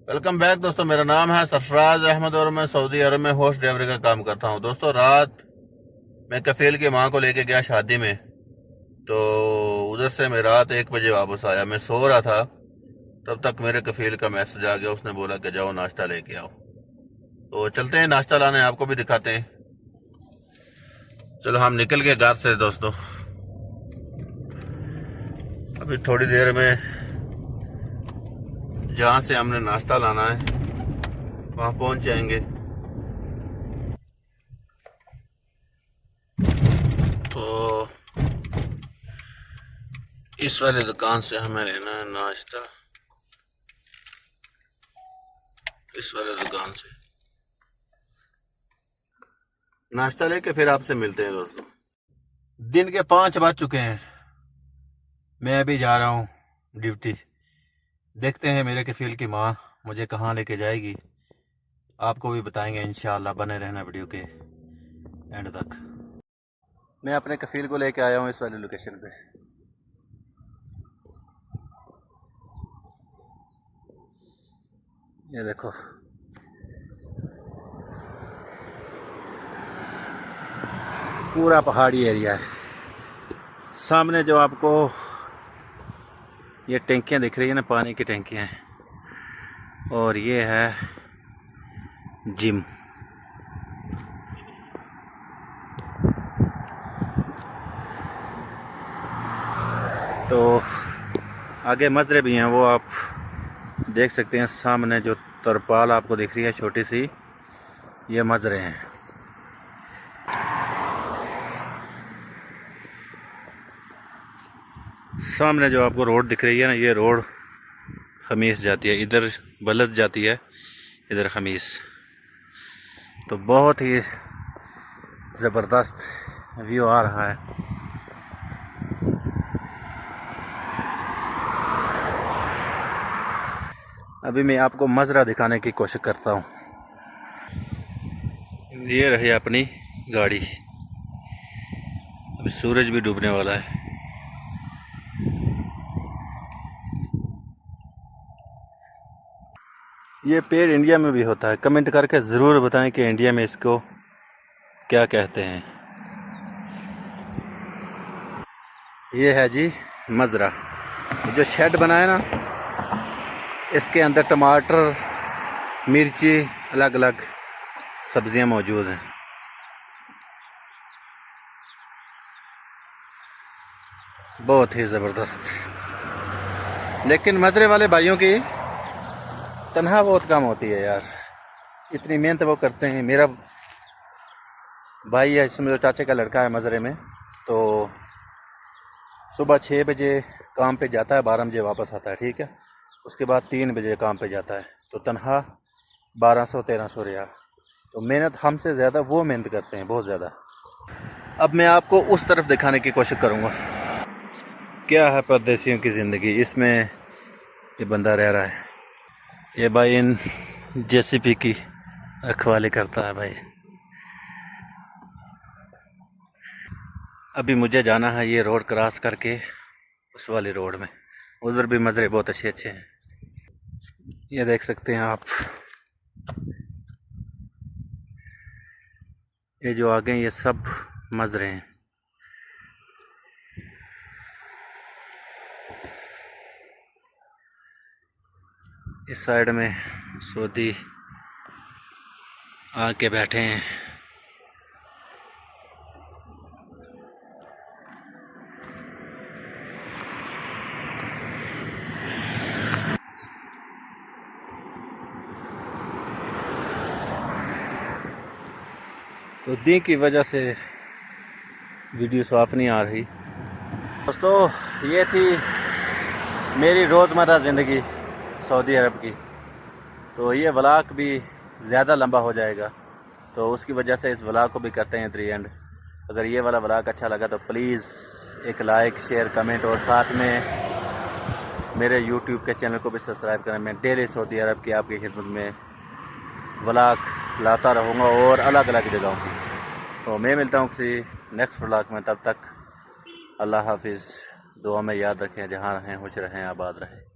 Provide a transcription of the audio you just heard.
Welcome back दोस्तों। मेरा नाम है सरफराज अहमद और मैं सऊदी अरब में होस्ट ड्राइवर का काम करता हूं। दोस्तों, रात मैं कफील की मां को लेके गया शादी में, तो उधर से मैं रात 1 बजे वापस आया। मैं सो रहा था, तब तक मेरे कफील का मैसेज आ गया। उसने बोला कि जाओ नाश्ता लेके आओ। तो चलते हैं नाश्ता लाने, आपको भी दिखाते हैं। चलो हम निकल गए घर से दोस्तों। अभी थोड़ी देर में जहाँ से हमने नाश्ता लाना है वहाँ पहुँच जाएंगे। तो इस वाले दुकान से हमें लेना है नाश्ता, इस वाले दुकान से नाश्ता लेके फिर आपसे मिलते हैं दोस्तों। दिन के 5 बज चुके हैं, मैं अभी जा रहा हूँ ड्यूटी। देखते हैं मेरे कफील की माँ मुझे कहाँ लेके जाएगी, आपको भी बताएंगे इंशाअल्लाह। बने रहना वीडियो के एंड तक। मैं अपने कफील को लेके आया हूँ इस वाली लोकेशन पे। ये देखो, पूरा पहाड़ी एरिया है। सामने जो आपको ये टैंकियाँ दिख रही है ना, पानी की टैंकियाँ हैं, और ये है जिम। तो आगे मजरे भी हैं, वो आप देख सकते हैं। सामने जो तरपाल आपको दिख रही है छोटी सी, ये मजरे हैं। सामने जो आपको रोड दिख रही है ना, ये रोड खमीस जाती है, इधर बलद जाती है, इधर खमीस। तो बहुत ही ज़बरदस्त व्यू आ रहा है। अभी मैं आपको मजरा दिखाने की कोशिश करता हूँ। ये रही अपनी गाड़ी। अभी सूरज भी डूबने वाला है। ये पेड़ इंडिया में भी होता है, कमेंट करके ज़रूर बताएं कि इंडिया में इसको क्या कहते हैं। ये है जी मजरा। जो शेड बना है ना, इसके अंदर टमाटर, मिर्ची, अलग अलग सब्जियां मौजूद हैं। बहुत ही ज़बरदस्त। लेकिन मजरे वाले भाइयों की तनख्वाह बहुत कम होती है यार, इतनी मेहनत वो करते हैं। मेरा भाई है, इसमें मेरे चाचे का लड़का है मजरे में, तो सुबह 6 बजे काम पे जाता है, 12 बजे वापस आता है, ठीक है। उसके बाद 3 बजे काम पे जाता है, तो तनख्वाह 1200-1300 रियाल। तो मेहनत हमसे ज़्यादा वो मेहनत करते हैं, बहुत ज़्यादा। अब मैं आपको उस तरफ दिखाने की कोशिश करूँगा क्या है परदेशियों की ज़िंदगी। इसमें ये बंदा रह रहा है, ये भाई इन जेसीबी की रखवाली करता है भाई। अभी मुझे जाना है ये रोड क्रॉस करके उस वाली रोड में, उधर भी मज़रे बहुत अच्छे अच्छे हैं। ये देख सकते हैं आप, ये जो आगे ये सब मज़रे हैं। इस साइड में सऊदी आके बैठे हैं। तो दी की वजह से वीडियो साफ नहीं आ रही। दोस्तों, ये थी मेरी रोज़मर्रा ज़िंदगी सऊदी अरब की। तो ये व्लॉग भी ज़्यादा लंबा हो जाएगा, तो उसकी वजह से इस व्लॉग को भी करते हैं 3 एंड। अगर ये वाला व्लॉग अच्छा लगा तो प्लीज़ एक लाइक, शेयर, कमेंट, और साथ में मेरे यूट्यूब के चैनल को भी सब्सक्राइब करें। मैं डेली सऊदी अरब की आपकी खिदमत में व्लॉग लाता रहूँगा, और अलग अलग जगहों की। तो मैं मिलता हूँ किसी नेक्स्ट व्लॉग में, तब तक अल्लाह हाफिज़। दुआ में याद रखें, जहाँ रहें खुश रहें, आबाद रहें।